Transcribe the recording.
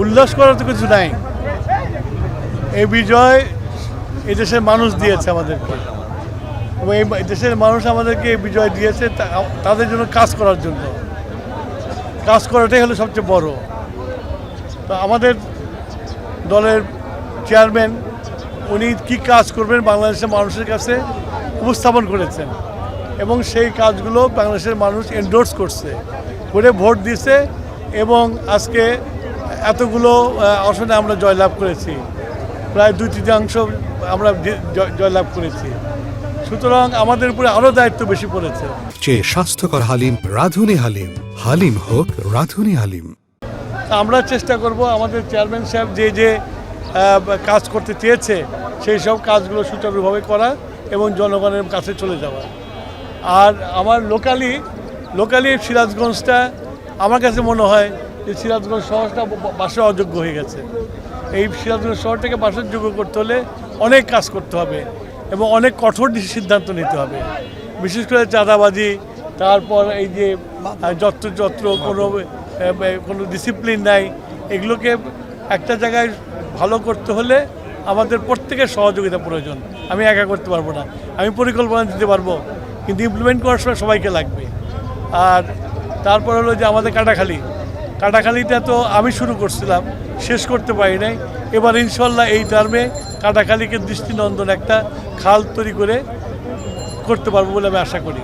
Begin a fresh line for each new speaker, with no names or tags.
উল্লাস করার তো কিছু নাই। এই বিজয় এই দেশের মানুষ দিয়েছে আমাদেরকে, এবং এই দেশের মানুষ আমাদেরকে এই বিজয় দিয়েছে তাদের জন্য কাজ করার জন্য। কাজ করাটাই হলো সবচেয়ে বড়। তো আমাদের দলের চেয়ারম্যান উনি কী কাজ করবেন বাংলাদেশের মানুষের কাছে উপস্থাপন করেছেন, এবং সেই কাজগুলো বাংলাদেশের মানুষ এন্ডোর্স করছে, করে ভোট দিয়েছে, এবং আজকে এতগুলো আসনে আমরা জয়লাভ করেছি, প্রায় 2/3 আমরা জয়লাভ করেছি। সুতরাং আমাদের উপরে আরও দায়িত্ব বেশি পড়েছে।
চেয়ে স্বাস্থ্যকর হালিম রাঁধুনি হালিম, হালিম হোক রাঁধুনি হালিম।
আমরা চেষ্টা করব আমাদের চেয়ারম্যান সাহেব যে যে কাজ করতে চেয়েছে সেই সব কাজগুলো সুচারুভাবে করা এবং জনগণের কাছে চলে যাওয়া। আর আমার লোকালি সিরাজগঞ্জটা আমার কাছে মনে হয় যে সিরাজগঞ্জ শহরটা বাসের অযোগ্য হয়ে গেছে। এই সিরাজগঞ্জ শহরটাকে বাসের যোগ্য করতে হলে অনেক কাজ করতে হবে এবং অনেক কঠোর সিদ্ধান্ত নিতে হবে। বিশেষ করে চাঁদাবাজি, তারপর এই যে যত্র কোনো ডিসিপ্লিন নাই, এগুলোকে একটা জায়গায় ভালো করতে হলে আমাদের প্রত্যেকের সহযোগিতা প্রয়োজন। আমি একা করতে পারবো না। আমি পরিকল্পনা দিতে পারবো, কিন্তু ইমপ্লিমেন্ট করার সময় সবাইকে লাগবে। আর তারপর হলো যে আমাদের কাটাখালিটা তো আমি শুরু করছিলাম, শেষ করতে পারি নাই। এবার ইনশাল্লাহ এই টার্মে কাটাখালিকে দৃষ্টিনন্দন একটা খাল তৈরি করতে পারবো বলে আমি আশা করি।